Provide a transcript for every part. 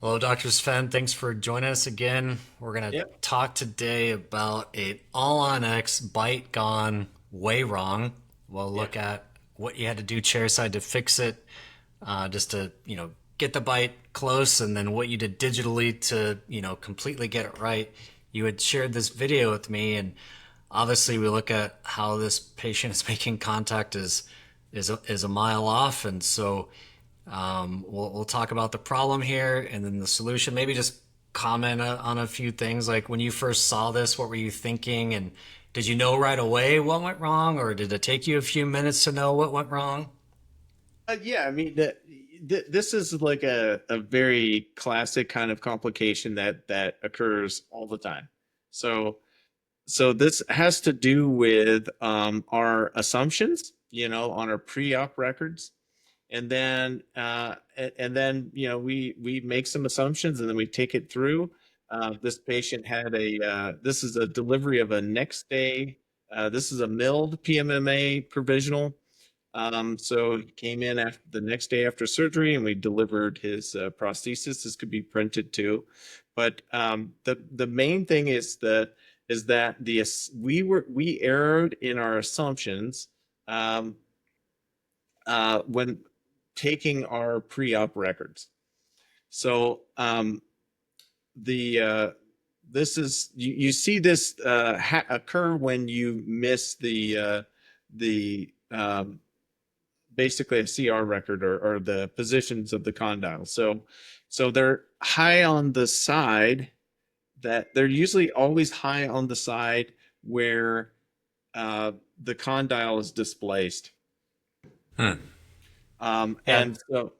Hello, Dr. Sven. Thanks for joining us again. We're going to Yep. talk today about a all-on-X bite gone way wrong. We'll Yeah. look at what you had to do chairside to fix it, just to, get the bite close, and then what you did digitally to, completely get it right. You had shared this video with me, and obviously we look at how this patient is making contact is a mile off, and so we'll talk about the problem here and then the solution. Maybe just comment on a few things. Like when you first saw this, what were you thinking? And did you know right away what went wrong, or did it take you a few minutes to know what went wrong? Yeah, I mean, this is like a very classic kind of complication that occurs all the time. So so this has to do with our assumptions, on our pre-op records, and then we make some assumptions and then we take it through. This patient had this is a delivery of a next day. This is a milled PMMA provisional. So he came in after the next day after surgery, and we delivered his prosthesis. This could be printed too, but the main thing is that we erred in our assumptions um, when taking our pre-op records. So the this is you see this occur when you miss the basically a CR record or the positions of the condyle. So they're high on the side that they're usually always high on the side where the condyle is displaced. Hmm. Yeah. And so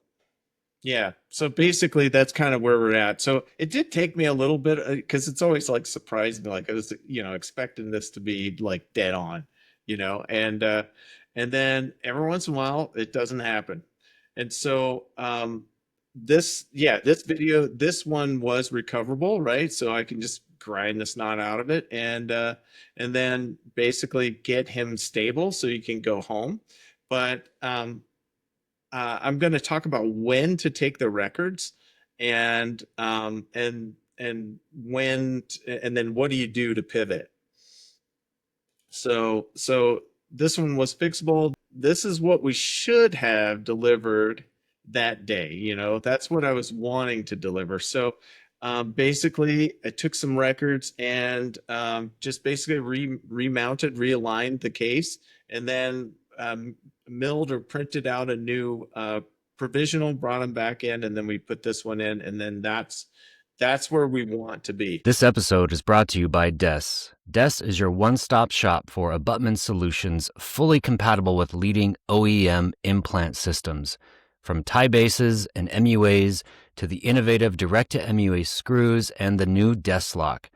yeah, so basically that's kind of where we're at. So it did take me a little bit because it's always like surprised me, like I was expecting this to be like dead on, and then every once in a while it doesn't happen. And so this one was recoverable, right? So I can just grind the snot out of it and then basically get him stable so you can go home. But I'm going to talk about when to take the records and when and then what do you do to pivot. So this one was fixable. This is what we should have delivered that day. That's what I was wanting to deliver. So basically, I took some records and just basically remounted, realigned the case, and then milled or printed out a new provisional, brought them back in, and then we put this one in, and then that's where we want to be. This episode is brought to you by Des. Des is your one-stop shop for abutment solutions fully compatible with leading OEM implant systems. From tie bases and MUAs to the innovative direct-to-MUA screws and the new Des lock,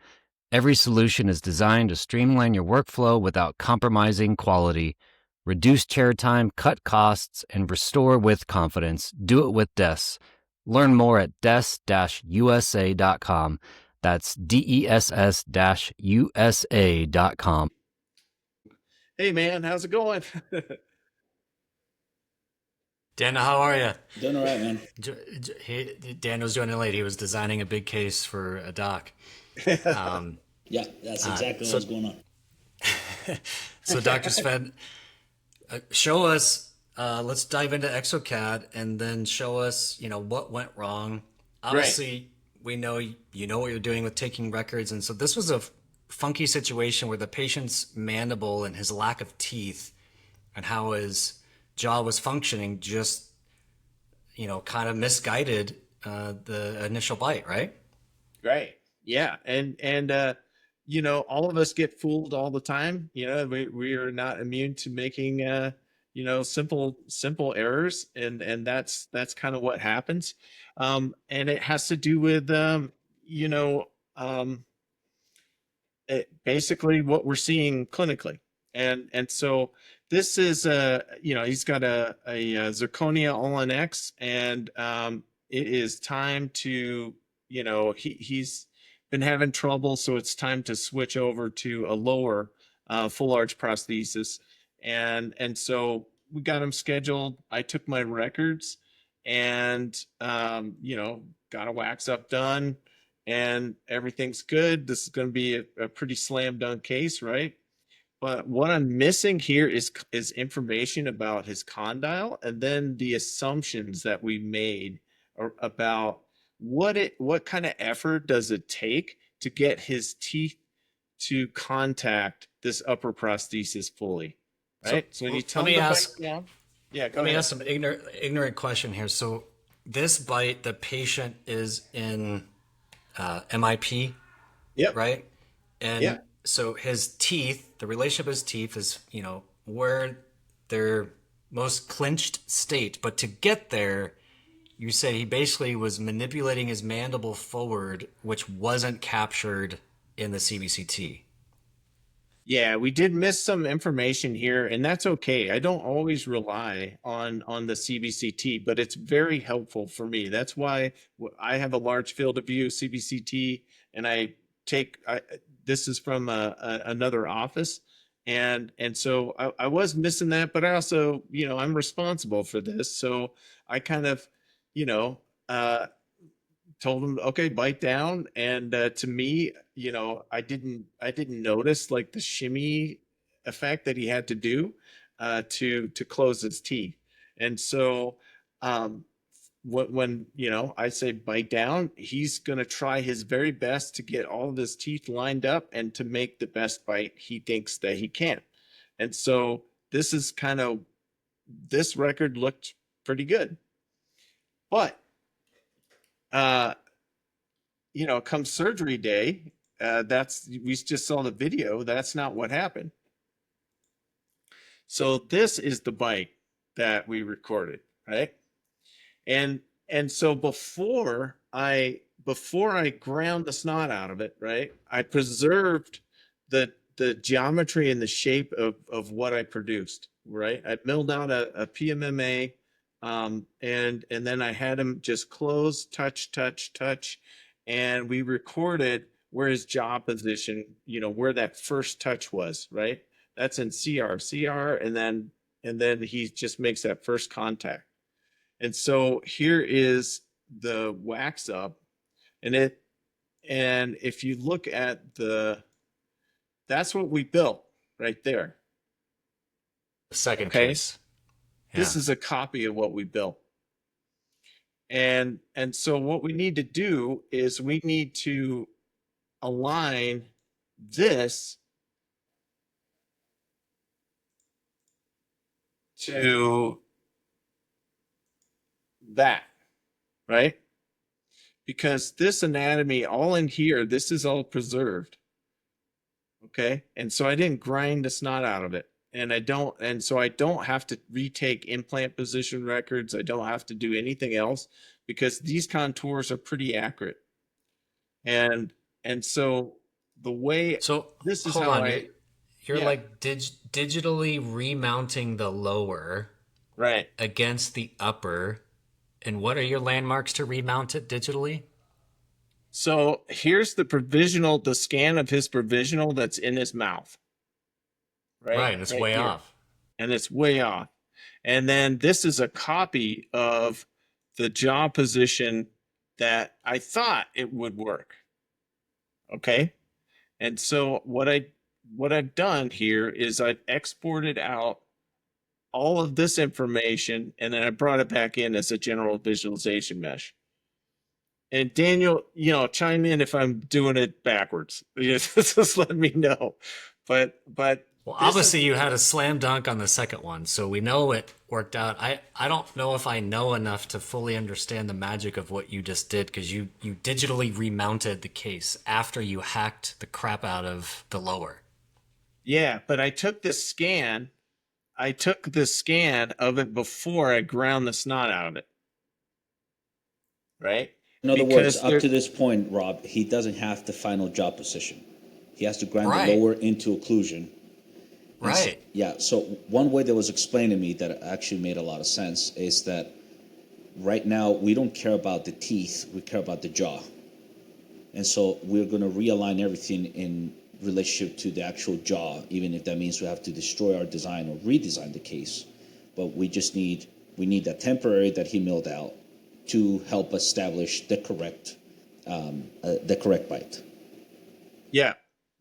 every solution is designed to streamline your workflow without compromising quality. Reduce chair time, cut costs, and restore with confidence. Do it with Des. Learn more at des-usa.com. That's DESS-USA.com. Hey man, how's it going? Dan, how are you? Doing all right, man. Dan was joining late. He was designing a big case for a doc. Um, Yeah, that's exactly so, what's going on. so Dr. Sven, show us. Let's dive into Exocad and then show us, what went wrong. Right. Obviously, we know you know what you're doing with taking records, and so this was a funky situation where the patient's mandible and his lack of teeth and how his jaw was functioning just, kind of misguided the initial bite, right? Right. Yeah. And all of us get fooled all the time. We are not immune to making simple errors, and that's kind of what happens. And it has to do with you know, um basically what we're seeing clinically. And so this is he's got a zirconia all on X, and it is time to he's been having trouble, so it's time to switch over to a lower full arch prosthesis. And so we got him scheduled. I took my records and got a wax up done, and everything's good. This is going to be a pretty slam dunk case, right? But what I'm missing here is information about his condyle, and then the assumptions that we made about what kind of effort does it take to get his teeth to contact this upper prosthesis fully, right? So when you tell let me him to ask. bite down, yeah, go Let me ahead. ask some ignorant question here. So this bite, the patient is in MIP, Yep. right? And Yeah. so his teeth, the relationship of his teeth is, where they're most clenched state. But to get there, you say he basically was manipulating his mandible forward, which wasn't captured in the CBCT. Yeah, we did miss some information here, and that's okay. I don't always rely on the CBCT, but it's very helpful for me. That's why I have a large field of view CBCT, and this is from another office, and so I was missing that, but I also, I'm responsible for this, so I kind of, you know, uh, told him, okay, bite down. And to me, I didn't notice like the shimmy effect that he had to do to close his teeth. And so um, when I say bite down, he's going to try his very best to get all of his teeth lined up and to make the best bite he thinks that he can. And so this record looked pretty good, but uh come surgery day, we just saw the video. That's not what happened. So this is the bite that we recorded, right? And so before I ground the snot out of it, right? I preserved the geometry and the shape of what I produced, right? I milled out a PMMA, and then I had him just close, touch, touch, touch, and we recorded where his jaw position, where that first touch was, right? That's in CR, and then he just makes that first contact. And so here is the wax up, and if you look at that's what we built right there. The second Okay. case. Yeah. This is a copy of what we built. And so what we need to do is we need to align this to that, right? Because this anatomy, all in here, this is all preserved. Okay. And so I didn't grind the snot out of it. And so I don't have to retake implant position records. I don't have to do anything else because these contours are pretty accurate. And so the way So this is hold how on, I, you're yeah, like digitally remounting the lower right. against the upper. And what are your landmarks to remount it digitally? So here's the scan of his provisional that's in his mouth, right? Right, it's Right way here. off. And it's way off. And then this is a copy of the jaw position that I thought it would work. Okay. And so what I've done here is I've exported out all of this information and then I brought it back in as a general visualization mesh. And Daniel, chime in if I'm doing it backwards. Just let me know. But Well, this is obviously you had a slam dunk on the second one, so we know it worked out. I don't know if I know enough to fully understand the magic of what you just did because you digitally remounted the case after you hacked the crap out of the lower. yeah, but I took this scan. I took the scan of it before I ground the snot out of it. Right? In other words, Because up to this point, Rob, he doesn't have the final jaw position. He has to grind Right. the lower into occlusion. And so- Right. yeah. So one way that was explained to me that actually made a lot of sense is that right now we don't care about the teeth, we care about the jaw. And so we're going to realign everything in relationship to the actual jaw, even if that means we have to destroy our design or redesign the case. But we need that temporary that he milled out, to help establish the correct bite. Yeah,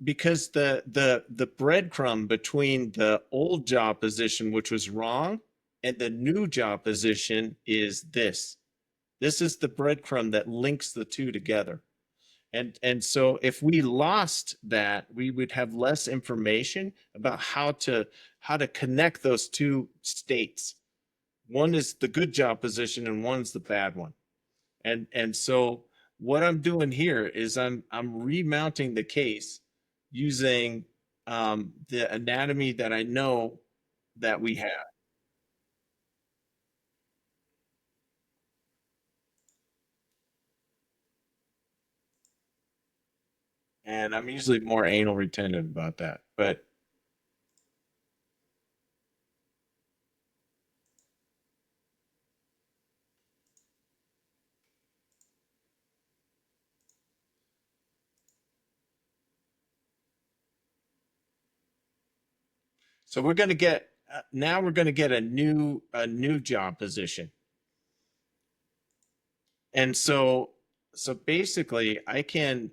because the breadcrumb between the old jaw position, which was wrong, and the new jaw position is this. This is the breadcrumb that links the two together. And so if we lost that, we would have less information about how to connect those two states. One is the good jaw position and one's the bad one. And so what I'm doing here is I'm remounting the case using the anatomy that I know that we have. And I'm usually more anal retentive about that, but so we're going to get now we're going to get a new jaw position. And so basically I can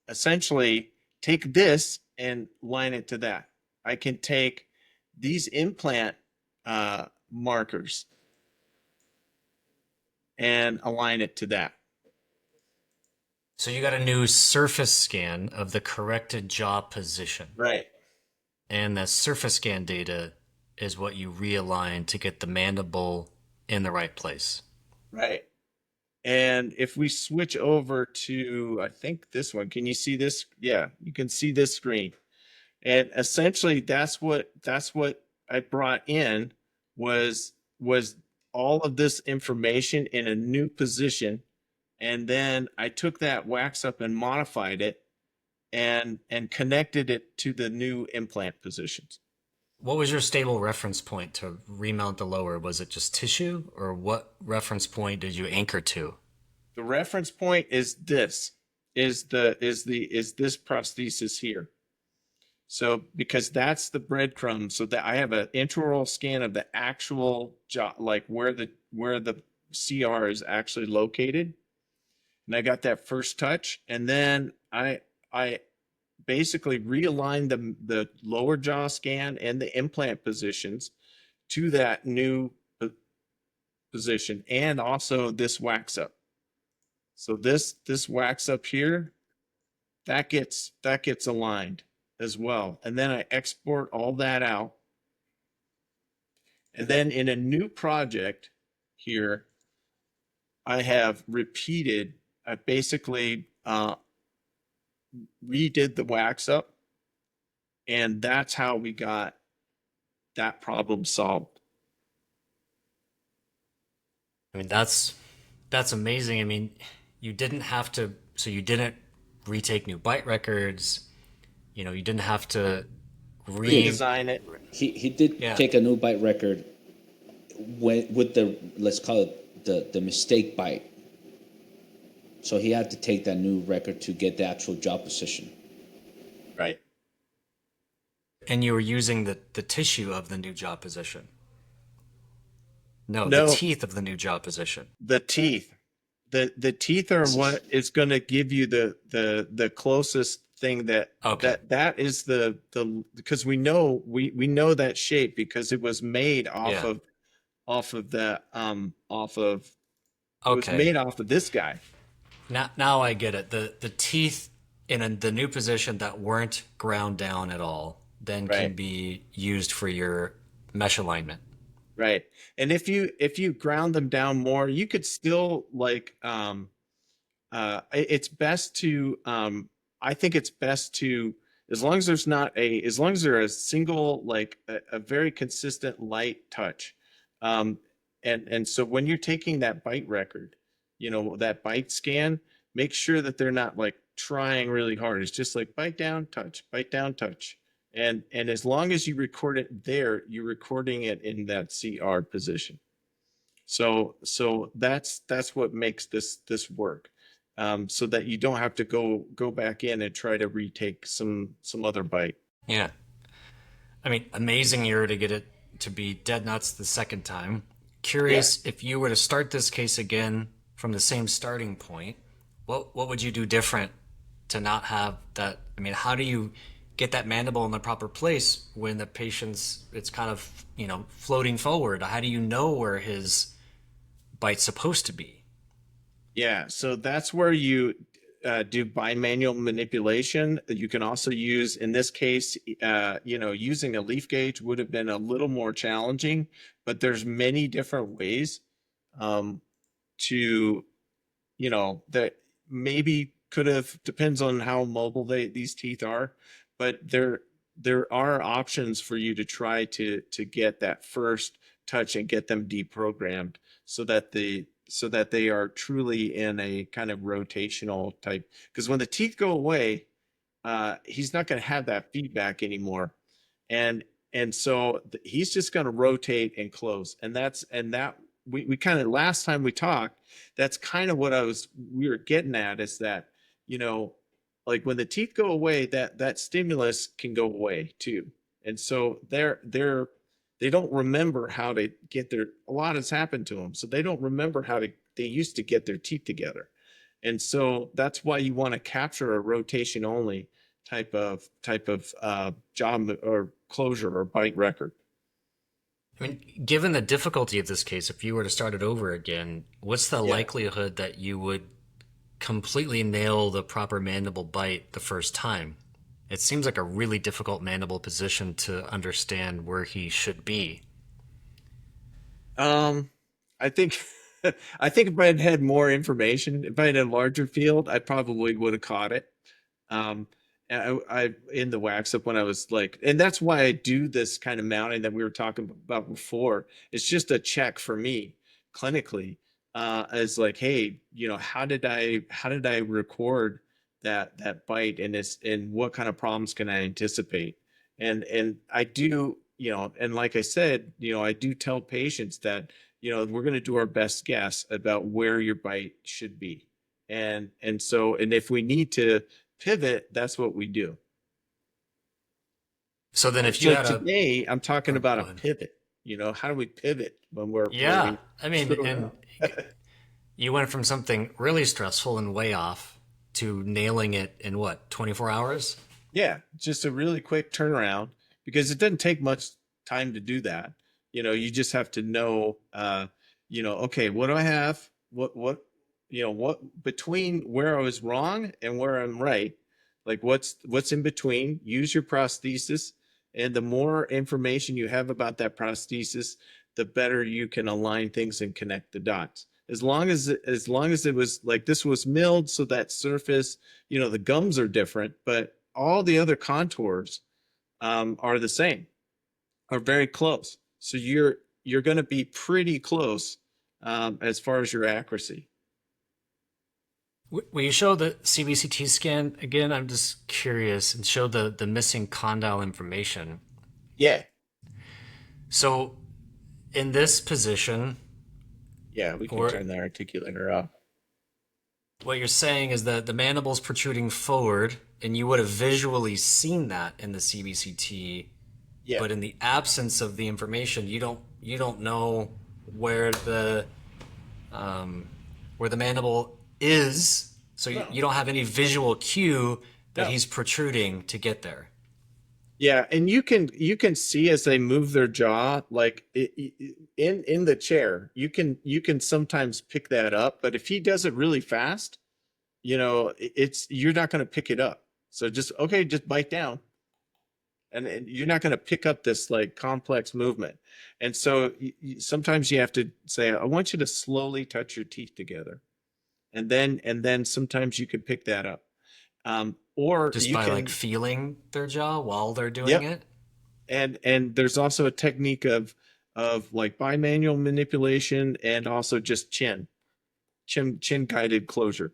essentially take this and line it to that. I can take these implant markers and align it to that. So you got a new surface scan of the corrected jaw position. Right. And the surface scan data is what you realign to get the mandible in the right place. Right. And if we switch over to, I think this one, can you see this? Yeah, you can see this screen. And essentially that's what I brought in was all of this information in a new position. And then I took that wax up and modified it and connected it to the new implant positions. What was your stable reference point to remount the lower? Was it just tissue, or what reference point did you anchor to? The reference point is this, is this prosthesis here. So because that's the breadcrumb, so that I have an intraoral scan of the actual jaw, like where the CR is actually located. And I got that first touch, and then I basically realigned the lower jaw scan and the implant positions to that new position, and also this wax up. So this wax up here, that gets aligned as well. And then I export all that out. And then in a new project here, I have repeated, I basically redid the wax up, and that's how we got that problem solved. I mean, that's amazing. I mean, you didn't have to, so you didn't retake new bite records. You know, you didn't have to Redesign it. He did take a new bite record with the, let's call it the mistake bite. So he had to take that new record to get the actual jaw position. Right. And you were using the tissue of the new jaw position. No, No. the teeth of the new jaw position. The teeth. The teeth are what is going to give you the closest thing that that is the because we know that shape because it was made off of it was made off of this guy. Now I get it. The teeth in the new position that weren't ground down at all then can be used for your mesh alignment. Right. And if you ground them down more, you could still it's best to I think it's best to, as long as there's a single, like a very consistent light touch. And so when you're taking that bite record, you know, that bite scan, make sure that they're not like trying really hard. It's just like bite down, touch, bite down, touch. And as long as you record it there, you're recording it in that CR position. So that's what makes this work. So that you don't have to go back in and try to retake some other bite. Yeah. I mean, amazing you're to get it to be dead nuts the second time. curious if you were to start this case again from the same starting point, what would you do different to not have that? I mean, how do you get that mandible in the proper place when the patient's it's kind of, floating forward? How do you know where his bite's supposed to be? Yeah, so that's where you do bimanual manipulation. You can also use, in this case, using a leaf gauge would have been a little more challenging, but there's many different ways um, to, that maybe could have, depends on how mobile these teeth are, but there are options for you to try to get that first touch and get them deprogrammed so that they are truly in a kind of rotational type. Because when the teeth go away, he's not going to have that feedback anymore, and so he's just going to rotate and close, and that we kind of, last time we talked, that's kind of what we were getting at, is that, like when the teeth go away, that stimulus can go away too, and so they don't remember how to get a lot has happened to them, so they don't remember they used to get their teeth together. And so that's why you want to capture a rotation only type of job or closure or bite record. I mean, given the difficulty of this case, if you were to start it over again, what's the likelihood that you would completely nail the proper mandible bite the first time? It seems like a really difficult mandible position to understand where he should be. I think I think if I had had more information, if I had a larger field, I probably would have caught it. Um, and I in the wax up when I was like, and that's why I do this kind of mounting that we were talking about before. It's just a check for me clinically, as like, hey, how did I record that bite, and what kind of problems can I anticipate? And I do, and like I said, I do tell patients that, we're going to do our best guess about where your bite should be. And if we need to pivot, that's what we do. So then if you So had a, today I'm talking oh, about go a ahead. pivot. How do we pivot when Yeah, we I mean, screw and up? you went from something really stressful and way off to nailing it in what, 24 hours? Yeah, just a really quick turnaround, because it doesn't take much time to do that. You just have to know, okay, what do I have? What between where I was wrong and where I'm right? Like what's in between? Use your prosthesis, and the more information you have about that prosthesis, the better you can align things and connect the dots. As long as it was like this was milled, so that surface, the gums are different, but all the other contours are the same, are very close. So you're going to be pretty close as far as your accuracy. Will you show the CBCT scan again? I'm just curious, and show the missing condyle information. Yeah, So in this position, yeah, we can or turn the articulator off. what you're saying is that the mandibles protruding forward, and you would have visually seen that in the CBCT, Yeah, but in the absence of the information, you don't know where the mandible is, so no, you don't have any visual cue that no. he's protruding to get there. Yeah, and you can see as they move their jaw, like in the chair, you can sometimes pick that up. But if he does it really fast, you're not going to pick it up. So just bite down, and you're not going to pick up this like complex movement. And so sometimes you have to say, I want you to slowly touch your teeth together, and then sometimes you can pick that up. Or Just you by like can, feeling their jaw while they're doing yep. it. And there's also a technique of like bimanual manipulation, and also just chin guided closure.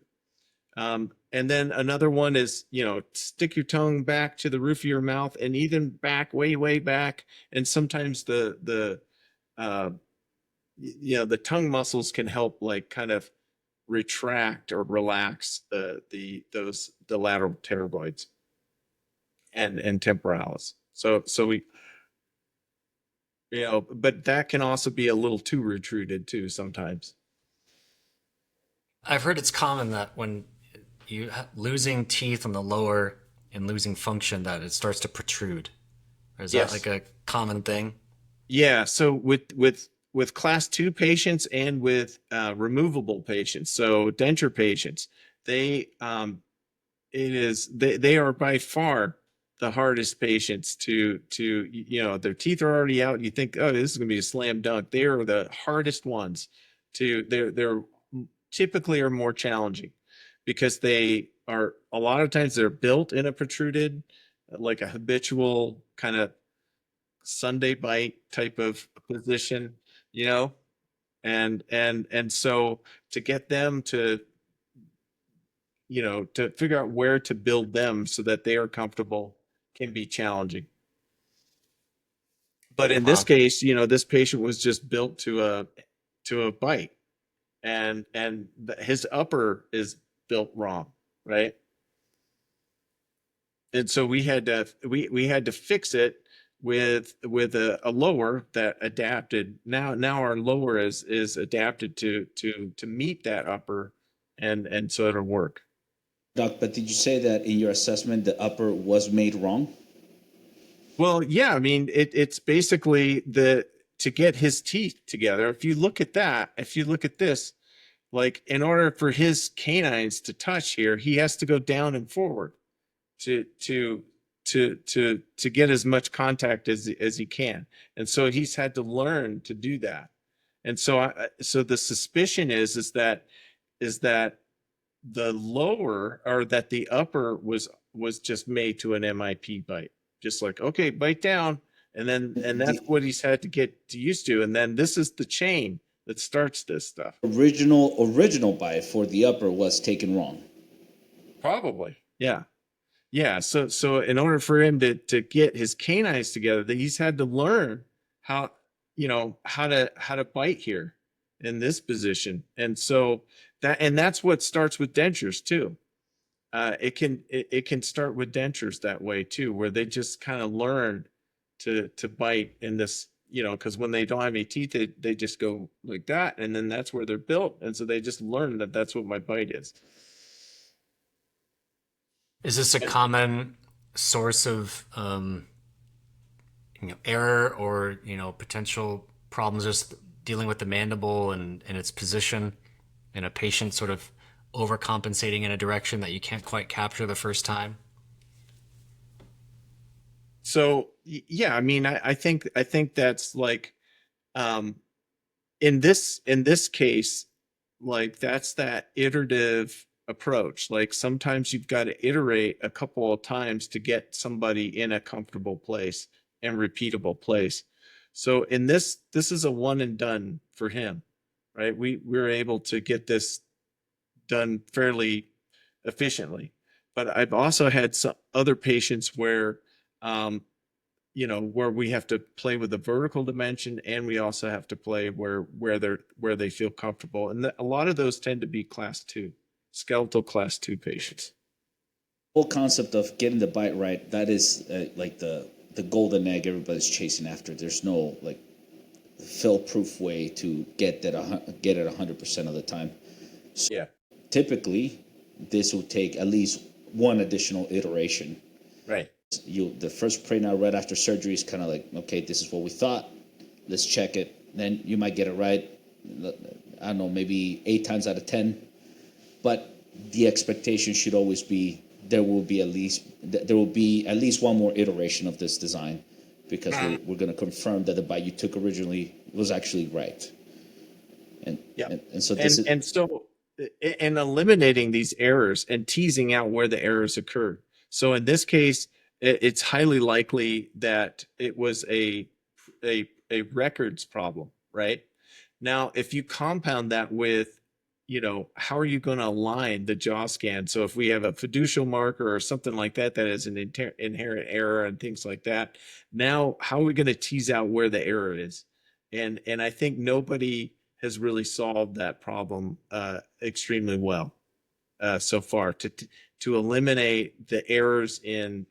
And then another one is, stick your tongue back to the roof of your mouth, and even back, way, way back. And sometimes uh, the tongue muscles can help, like, kind of retract or relax the lateral pterygoids and temporalis. So we, you know, but that can also be a little too retruded too sometimes. I've heard it's common that when losing teeth on the lower and losing function, that it starts to protrude. Is that like Yes. a common thing? Yeah. So with class 2 patients and with removable patients, so denture patients, they they are by far the hardest patients to you know, their teeth are already out. You think, oh, this is gonna be a slam dunk. They are the hardest ones to they're typically are more challenging because they are a lot of times they're built in a protruded, like a habitual kind of Sunday bite type of position, you know, and so to get them to, you know, to figure out where to build them so that they are comfortable can be challenging. But in this Wow. case, you know, this patient was just built to a bite, and his upper is built wrong, right? And so we had to fix it with a lower that adapted. Now our lower is adapted to meet that upper, and so it'll work. Doc, but did you say that in your assessment the upper was made wrong? Well, yeah, I mean it's basically the to get his teeth together. If you look at that, if you look at this, like in order for his canines to touch here, he has to go down and forward to to get as much contact as he can. And so he's had to learn to do that. And so so the suspicion is that the lower or that the upper was just made to an MIP bite. Just like, okay, bite down. And that's The what he's had to get used to. And then this is the chain that starts this stuff. original bite for the upper was taken wrong. Probably. Yeah. Yeah. So in order for him to get his canines together, that he's had to learn how, you know, how to bite here in this position. And so that's what starts with dentures too. It can start with dentures that way too, where they just kind of learn to bite in this, you know, because when they don't have any teeth, they just go like that, and then that's where they're built, and so they just learn that that's what my bite is. Is this a common source of error or potential problems just dealing with the mandible and its position, and a patient sort of overcompensating in a direction that you can't quite capture the first time? So yeah, I mean, I think that's like um in this case, like that's that iterative approach. Like sometimes you've got to iterate a couple of times to get somebody in a comfortable place and repeatable place. So in this is a one and done for him, right? We were able to get this done fairly efficiently. But I've also had some other patients where um, you know, where we have to play with the vertical dimension, and we also have to play where they feel comfortable, and a lot of those tend to be class 2 skeletal class 2 patients. Whole concept of getting the bite right, that is like the golden egg everybody's chasing after. There's no like fail proof way to get it 100% of the time. So Yeah, typically this will take at least one additional iteration. right. The first prenatal right after surgery is kind of like, okay, this is what we thought, let's check it. Then you might get it right, I don't know, maybe 8 times out of 10. But the expectation should always be there will be at least one more iteration of this design, because we're going to confirm that the bite you took originally was actually right. And Yeah, and so this is and so in eliminating these errors and teasing out where the errors occurred. So in this case, it's highly likely that it was a records problem, right? Now, if you compound that with, you know, how are you going to align the jaw scan? So if we have a fiducial marker or something like that that is an inherent error and things like that, now how are we going to tease out where the error is? And I think nobody has really solved that problem extremely well so far to eliminate the errors in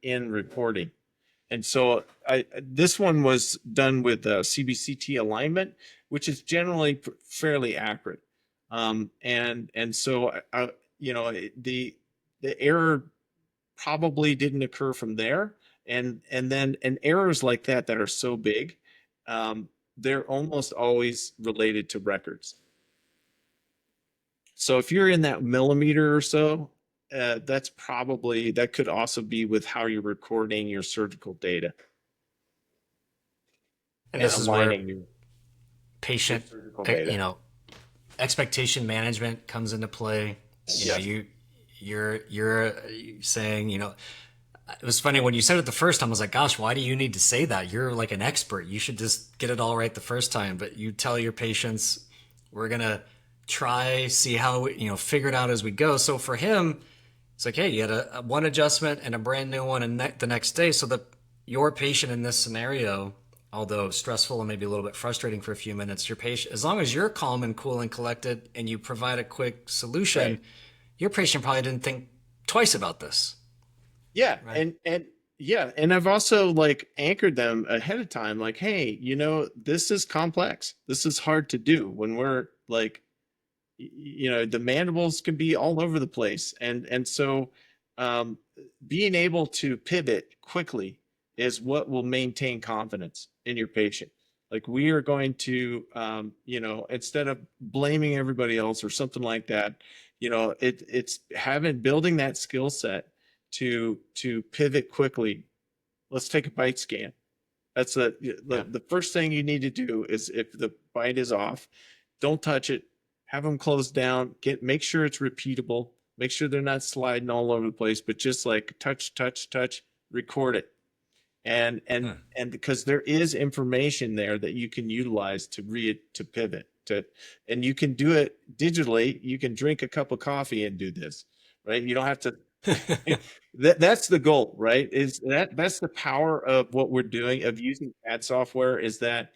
reporting. And so this one was done with CBCT alignment, which is generally fairly accurate. And so the error probably didn't occur from there. And then errors like that are so big, they're almost always related to records. So if you're in that millimeter or so, that could also be with how you're recording your surgical data And this is where aligning your patient, surgical data. Expectation management comes into play. You're saying, it was funny when you said it the first time. I was like, gosh, why do you need to say that? You're like an expert. You should just get it all right the first time. But you tell your patients, we're going to try, see how, figure it out as we go. So for him, it's like, hey, you had a one adjustment and a brand new one and the next day. So that your patient in this scenario, although stressful and maybe a little bit frustrating for a few minutes, your patient, as long as you're calm and cool and collected and you provide a quick solution, right, your patient probably didn't think twice about this. Yeah. Right. And I've also anchored them ahead of time, like, hey, this is complex. This is hard to do when we're the mandibles can be all over the place. And so being able to pivot quickly is what will maintain confidence in your patient. Like, we are going to, instead of blaming everybody else or something like that, it's building that skill set to pivot quickly. Let's take a bite scan. That's the first thing you need to do is, if the bite is off, don't touch it. Have them close down. Make sure it's repeatable. Make sure they're not sliding all over the place, but just touch, record it. And because there is information there that you can utilize to pivot and you can do it digitally. You can drink a cup of coffee and do this, right? You don't have to. That's the goal, right? That's the power of what we're doing, of using CAD software, is that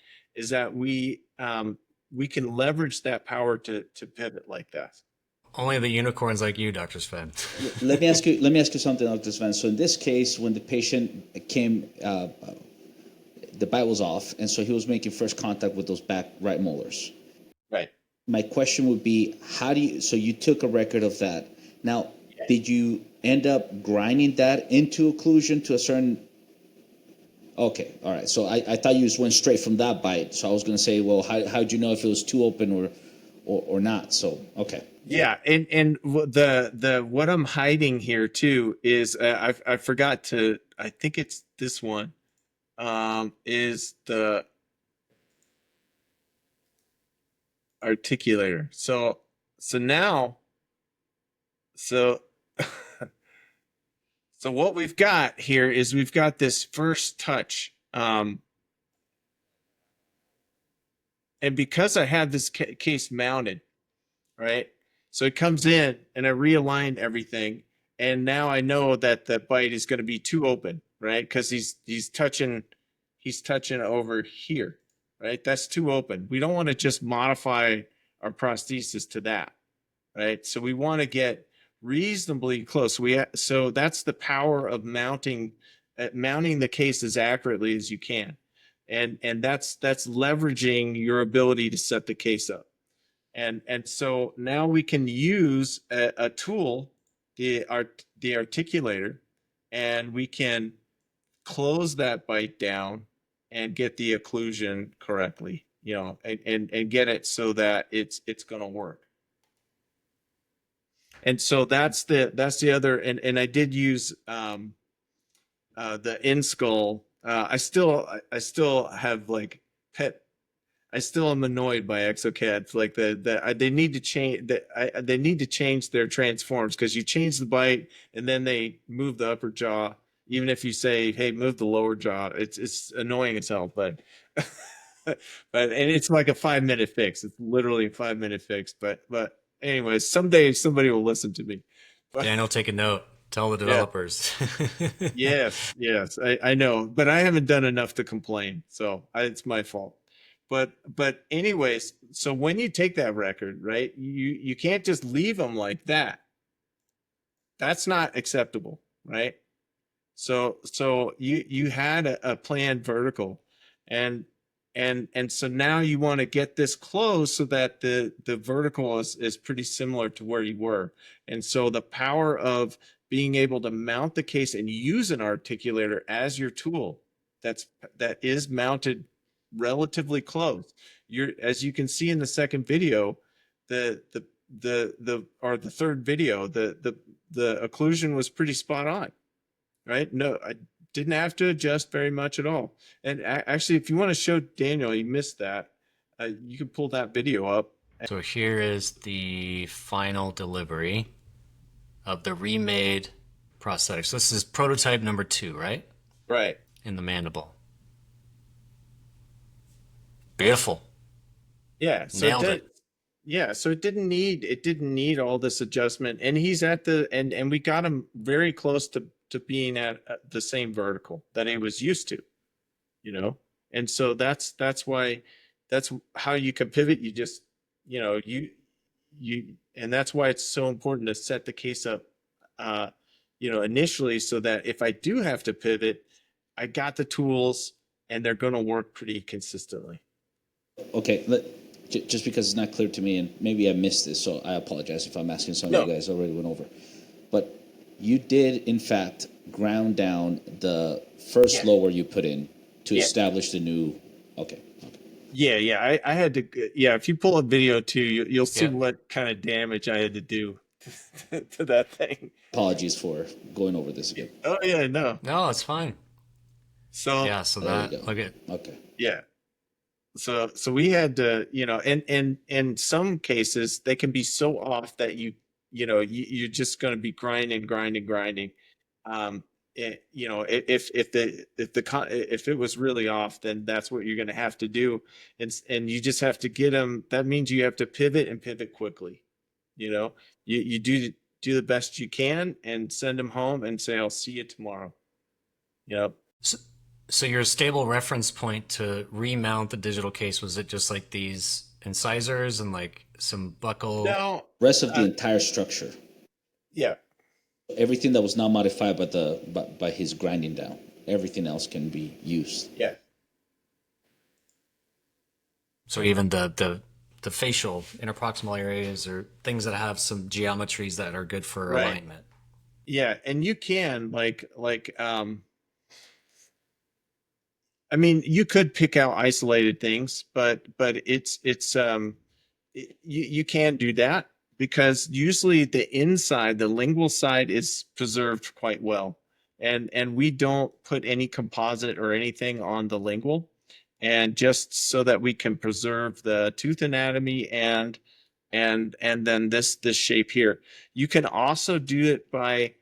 we can leverage that power to pivot like that. Only the unicorns like you, Dr. Sven. Let me ask you something, Dr. Sven. So in this case, when the patient came, the bite was off, and so he was making first contact with those back right molars. Right. My question would be, so you took a record of that. Now, did you end up grinding that into occlusion to a certain... Okay, all right. So I thought you just went straight from that bite. So I was going to say, well, how'd you know if it was too open or not? So, okay. Yeah, and the what I'm hiding here too is I forgot to. I think it's this one. Is the articulator. So now. So what we've got here is we've got this first touch. And because I have this case mounted, right? So it comes in and I realign everything. And now I know that the bite is going to be too open, right? Because he's touching over here, right? That's too open. We don't want to just modify our prosthesis to that, right? So we want to get reasonably close. So that's the power of mounting the case as accurately as you can. And that's leveraging your ability to set the case up. And so now we can use a tool, the articulator, and we can close that bite down and get the occlusion correctly, and get it so that it's going to work. And so that's the other, and I did use the in skull. I still have I still am annoyed by Exocad. Like they need to change they need to change their transforms, because you change the bite and then they move the upper jaw. Even if you say, hey, move the lower jaw, it's annoying as hell. But and it's like a 5-minute fix. It's literally a 5-minute fix. But anyways, someday somebody will listen to me. But, Daniel, take a note. Tell the developers. Yeah. Yes, I know, but I haven't done enough to complain, so it's my fault. But anyways, so when you take that record, right, you can't just leave them like that. That's not acceptable, right? So you had a planned vertical, and so now you want to get this close so that the vertical is pretty similar to where you were. And so the power of being able to mount the case and use an articulator as your tool that is mounted relatively close. You're, as you can see in the second video, the third video, the occlusion was pretty spot on, right? No, I didn't have to adjust very much at all. And actually, if you want to show Daniel, you missed that. You can pull that video up. So here is the final delivery of the remade prosthetics. This is prototype number 2, right? Right. In the mandible. Beautiful. Yeah. So Nailed it. Yeah. So it didn't need all this adjustment. And he's at the and we got him very close to being at the same vertical that he was used to, you know. And so that's why, that's how you can pivot. You just, you know, and that's why it's so important to set the case up, you know, initially, so that if I do have to pivot, I got the tools and they're going to work pretty consistently. Okay, just because it's not clear to me, and maybe I missed this, so I apologize if I'm asking something you guys already went over. But you did, in fact, ground down the first lower you put in to establish the new. Okay. Yeah. I had to. Yeah, if you pull a video too, you'll see what kind of damage I had to do to that thing. Apologies for going over this again. Oh yeah, no, it's fine. So yeah, so that look at yeah. So we had to, you know, and in some cases they can be so off that you're just going to be grinding. You know, if it was really off, then that's what you're going to have to do, and you just have to get them. That means you have to pivot and pivot quickly. You know, you do the best you can and send them home and say, I'll see you tomorrow. Yep. So your stable reference point to remount the digital case, was it just like these incisors and like some buckle? No. Rest of the entire structure. Yeah. Everything that was not modified by his grinding down. Everything else can be used. Yeah. So even the facial interproximal areas or things that have some geometries that are good for alignment. Yeah, and you can I mean, you could pick out isolated things, but you can't do that, because usually the inside, the lingual side, is preserved quite well, and we don't put any composite or anything on the lingual, and just so that we can preserve the tooth anatomy and then this shape here. You can also do it by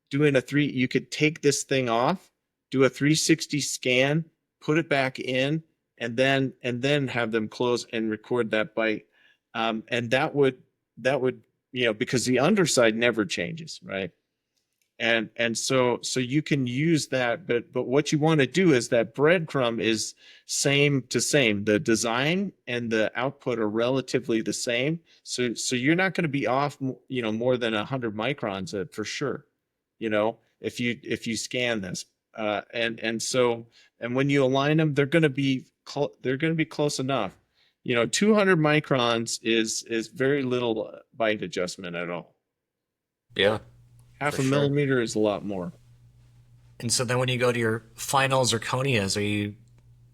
doing you could take this thing off, do a 360 scan, put it back in, and then have them close and record that bite. And that would, you know, because the underside never changes, right? And so you can use that, but what you want to do is that breadcrumb is same to same. The design and the output are relatively the same. So you're not going to be off, you know, more than 100 microns for sure, you know, if you scan this. And when you align them, they're going to be close enough. You know, 200 microns is very little bite adjustment at all. Yeah. Half a millimeter is a lot more. And so then when you go to your final zirconias, are you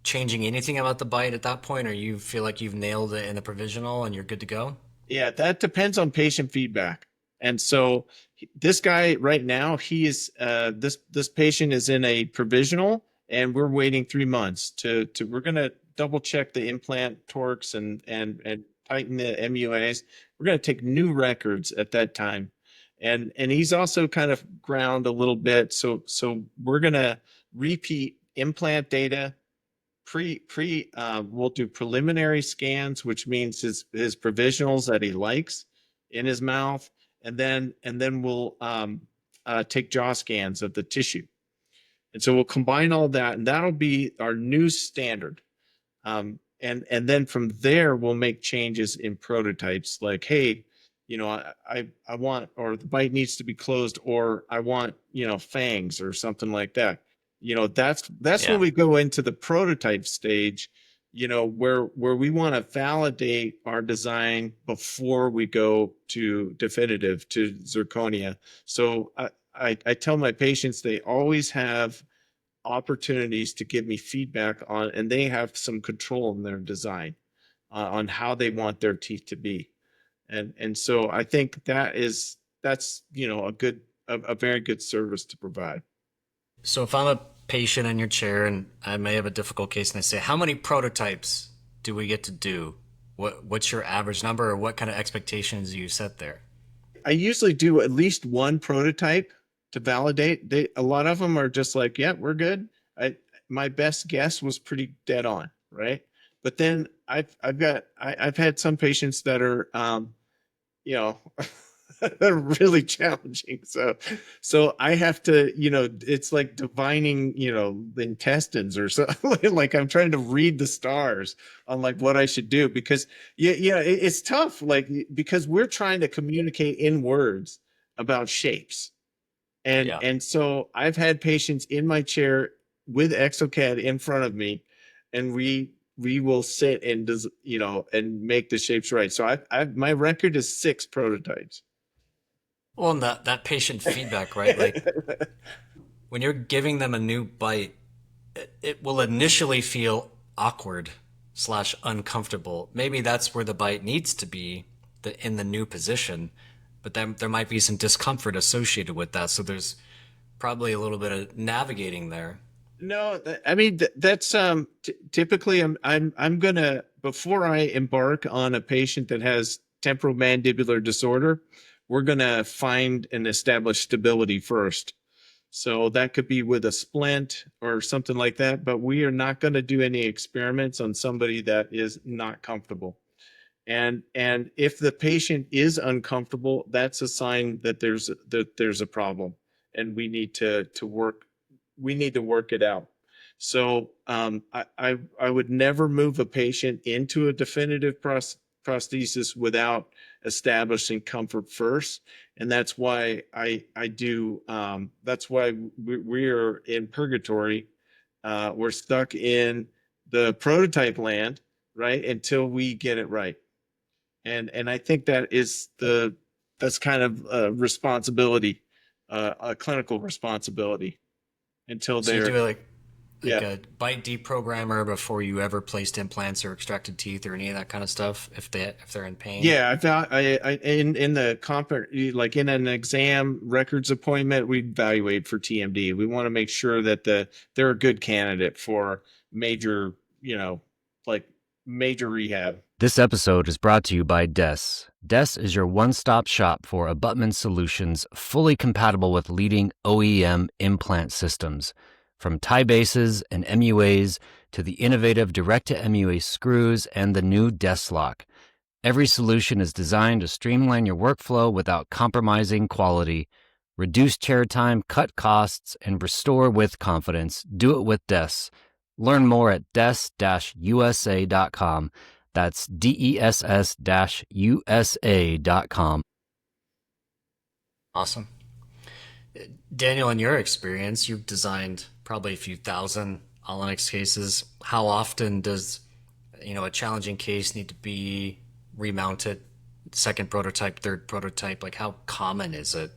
changing anything about the bite at that point, or you feel like you've nailed it in the provisional and you're good to go? Yeah, that depends on patient feedback. And so this guy right now, he is this patient is in a provisional, and we're waiting 3 months we're going to double check the implant torques and tighten the MUAs. We're going to take new records at that time. And he's also kind of ground a little bit. So we're going to repeat implant data. We'll do preliminary scans, which means his provisionals that he likes in his mouth. And then we'll take jaw scans of the tissue. And so we'll combine all that, and that'll be our new standard. And then from there, we'll make changes in prototypes, like, hey, I want, or the bite needs to be closed, or I want, fangs or something like that. That's when Yeah. we go into the prototype stage, where we want to validate our design before we go to definitive, to zirconia. So I tell my patients they always have opportunities to give me feedback on, and they have some control in their design on how they want their teeth to be. And so I think that's a very good service to provide. So if I'm a patient in your chair and I may have a difficult case and I say, how many prototypes do we get to do? What's your average number, or what kind of expectations do you set there? I usually do at least one prototype to validate. A lot of them are just like, yeah, we're good. My best guess was pretty dead on, right? But then I've had some patients that are you know they're really challenging. So I have to, it's like divining, the intestines or something. Like I'm trying to read the stars on like what I should do, because it's tough, like, because we're trying to communicate in words about shapes. and Yeah. and so I've had patients in my chair with Exocad in front of me, and we will sit and and make the shapes right. So I've my record is 6 prototypes. Well, and that patient feedback, right? Like when you're giving them a new bite, it will initially feel awkward slash uncomfortable. Maybe that's where the bite needs to be, in the new position, but then there might be some discomfort associated with that. So there's probably a little bit of navigating there. No, I mean that's typically I'm gonna, before I embark on a patient that has temporomandibular disorder, we're gonna find and establish stability first. So that could be with a splint or something like that, but we are not going to do any experiments on somebody that is not comfortable. And if the patient is uncomfortable, that's a sign that there's a problem, and we need to work it out. So I would never move a patient into a definitive prosthesis without establishing comfort first, and that's why I do. That's why we're in purgatory. We're stuck in the prototype land, right, until we get it right. And I think that's kind of a responsibility, a clinical responsibility, until So you they're, do like yeah. a bite deprogrammer before you ever placed implants or extracted teeth or any of that kind of stuff if they're in pain. Yeah, I in the like in an exam records appointment, we evaluate for TMD. We want to make sure that they're a good candidate for major, like major rehab. This episode is brought to you by Des. Des is your one-stop shop for abutment solutions fully compatible with leading OEM implant systems. From tie bases and MUAs to the innovative direct-to-MUA screws and the new Des lock. Every solution is designed to streamline your workflow without compromising quality. Reduce chair time, cut costs, and restore with confidence. Do it with Des. Learn more at des-usa.com. That's DESS-USA.com. Awesome. Daniel, in your experience, you've designed probably a few thousand All-on-X cases. How often does, a challenging case need to be remounted? Second prototype, third prototype? Like, how common is it,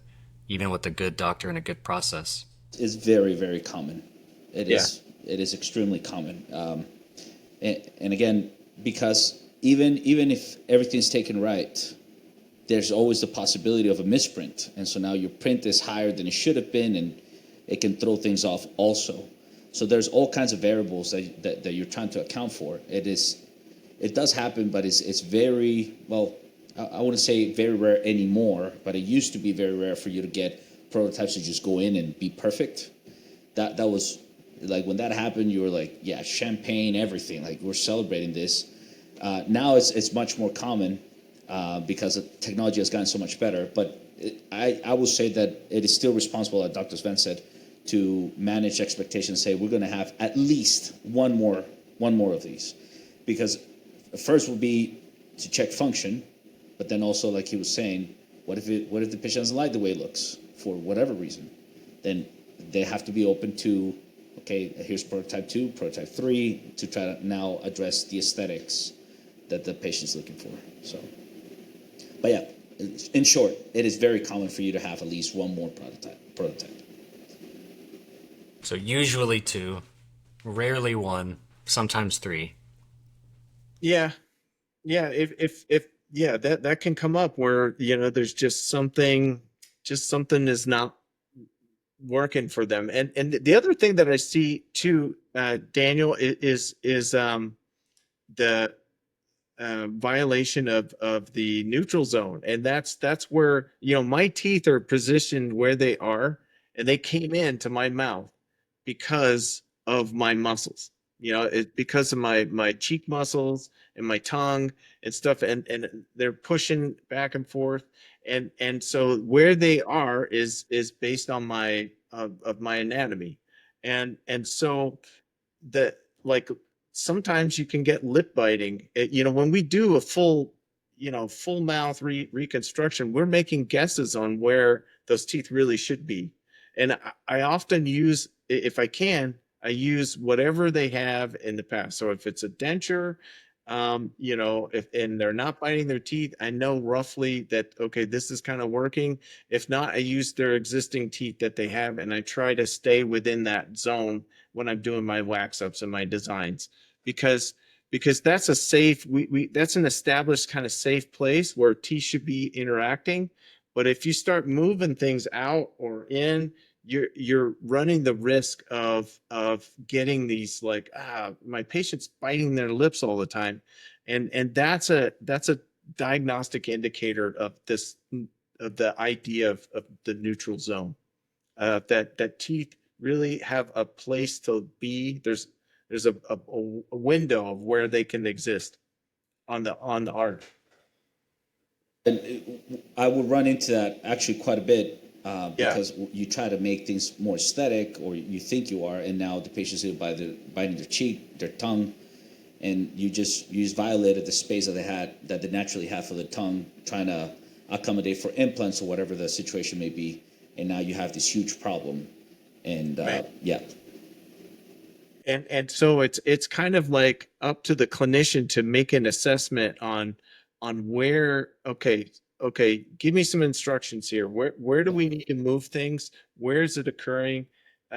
even with a good doctor and a good process? It's very, very common. It Yeah. is. It is extremely common. And again, because even if everything's taken right, there's always the possibility of a misprint. And so now your print is higher than it should have been, and it can throw things off also. So there's all kinds of variables that you're trying to account for. It does happen, but it's very, well, I wouldn't say very rare anymore, but it used to be very rare for you to get prototypes to just go in and be perfect. That was, like, when that happened, you were like, yeah, champagne, everything. Like, we're celebrating this. Now it's much more common because technology has gotten so much better. But I will say that it is still responsible, like Dr. Sven said, to manage expectations. Say we're going to have at least one more of these, because first will be to check function, But then also, like he was saying, what if the patient doesn't like the way it looks for whatever reason? Then they have to be open to, okay, here's prototype 2, prototype 3, to try to now address the aesthetics that the patient's looking for. So, but yeah, in short, it is very common for you to have at least one more prototype. So usually 2, rarely 1, sometimes 3. Yeah. Yeah. If yeah, that can come up where, you know, there's just something is not working for them. And the other thing that I see too, Daniel, is the violation of the neutral zone, and that's where, you know, my teeth are positioned where they are, and they came into my mouth because of my muscles. You know, it because of my cheek muscles and my tongue and stuff, and they're pushing back and forth, and so where they are is based on my of my anatomy, and so that, like, sometimes you can get lip biting. You know, when we do a full, you know, full mouth reconstruction, we're making guesses on where those teeth really should be. And I often use, if I can, I use whatever they have in the past. So if it's a denture, you know, if and they're not biting their teeth, I know roughly that, okay, this is kind of working. If not, I use their existing teeth that they have, and I try to stay within that zone when I'm doing my wax ups and my designs, because that's a safe, we that's an established kind of safe place where teeth should be interacting. But if you start moving things out or in, you're running the risk of getting these, like, my patient's biting their lips all the time, and that's a diagnostic indicator of this, of the idea of the neutral zone, that teeth really have a place to be. There's a window of where they can exist on the art. And I would run into that actually quite a bit, Yeah. because you try to make things more aesthetic, or you think you are, and now the patient's either biting their cheek, their tongue, and you just violated the space that they naturally have for the tongue, trying to accommodate for implants or whatever the situation may be, and now you have this huge problem. And Right. yeah. And so it's kind of like up to the clinician to make an assessment on where, okay, give me some instructions here. Where do we need to move things? Where is it occurring?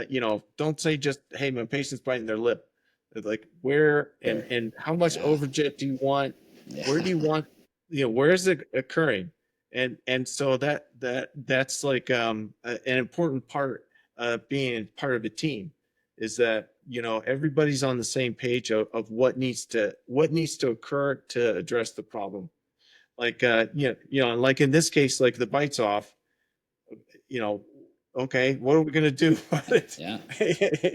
You know, don't say just, hey, my patient's biting their lip. It's like, where and how much Yeah. overjet do you want? Where do you want, you know, where is it occurring? And so that's like an important part, being part of a team, is that, you know, everybody's on the same page of what needs to occur to address the problem. Like, like in this case, like the bites off, you know, okay, what are we going to do about it? Yeah.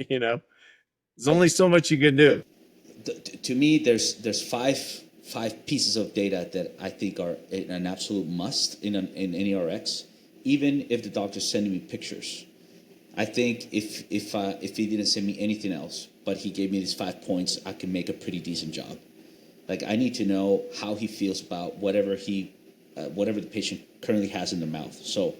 You know, there's only so much you can do. To me, there's five pieces of data that I think are an absolute must in any RX, even if the doctor's sending me pictures. I think if he didn't send me anything else, but he gave me these 5 points, I can make a pretty decent job. Like, I need to know how he feels about whatever the patient currently has in their mouth. So,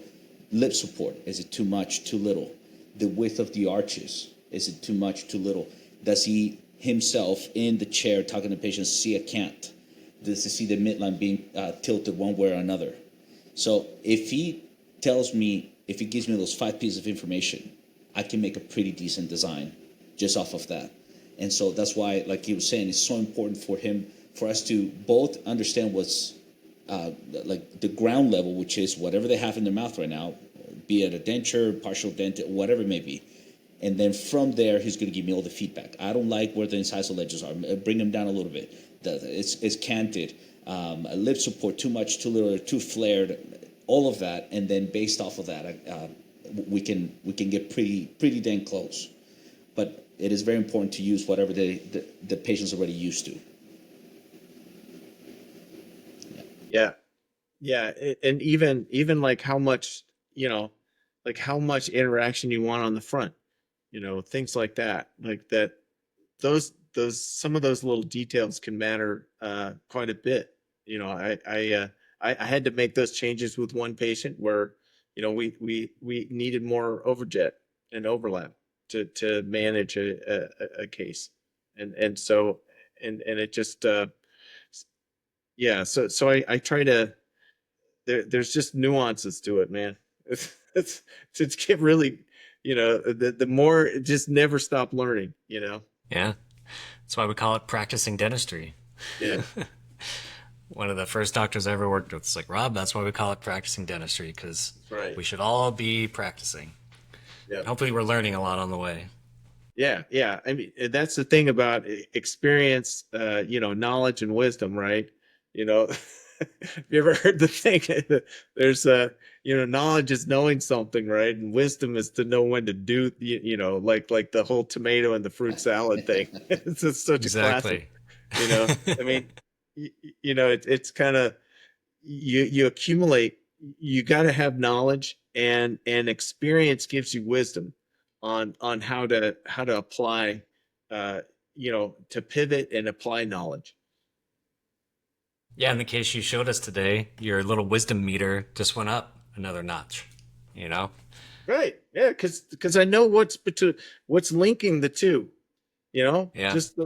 lip support, is it too much, too little? The width of the arches, is it too much, too little? Does he himself in the chair talking to patients see a cant? Does he see the midline being tilted one way or another? So if he gives me those 5 pieces of information, I can make a pretty decent design just off of that. And so that's why, like he was saying, it's so important for us to both understand what's like the ground level, which is whatever they have in their mouth right now, be it a denture, partial dent, whatever it may be. And then from there, he's going to give me all the feedback. I don't like where the incisal ledges are. Bring them down a little bit. It's canted. Lip support, too much, too little, too flared. All of that, and then based off of that, we can get pretty dang close. But it is very important to use whatever the patient's already used to. Yeah, and even like how much, you know, like how much interaction you want on the front, you know, things like that, like that. Those some of those little details can matter quite a bit. You know, I had to make those changes with one patient where, we needed more overjet and overlap to manage a case. And so, and it just, yeah. So I try to, there's just nuances to it, man. It's get really, the more, just never stop learning, Yeah. That's why we call it practicing dentistry. Yeah. One of the first doctors I ever worked with was like, Rob, that's why we call it practicing dentistry, because Right. we should all be practicing. Yeah. Hopefully we're learning a lot on the way. Yeah. Yeah. I mean, that's the thing about experience, knowledge and wisdom, right? Have you ever heard the thing? There's knowledge is knowing something, right? And wisdom is to know when to do, like the whole tomato and the fruit salad thing. It's just such a classic, Exactly. I mean, it's kind of, you accumulate, you got to have knowledge, and experience gives you wisdom on how to apply, to pivot and apply knowledge. Yeah, in the case you showed us today, your little wisdom meter just went up another notch, Right. Yeah. Cause I know what's linking the two, Yeah. just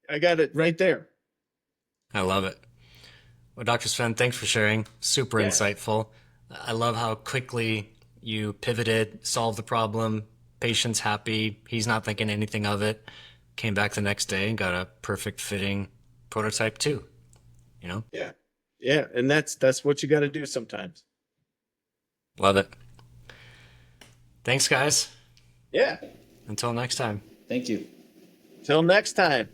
I got it right there. I love it. Well, Dr. Sven, thanks for sharing. Super Yeah. insightful. I love how quickly you pivoted, solved the problem, patient's happy, he's not thinking anything of it, came back the next day and got a perfect fitting prototype too, Yeah. Yeah. And that's what you got to do sometimes. Love it. Thanks, guys. Yeah. Until next time. Thank you. Till next time.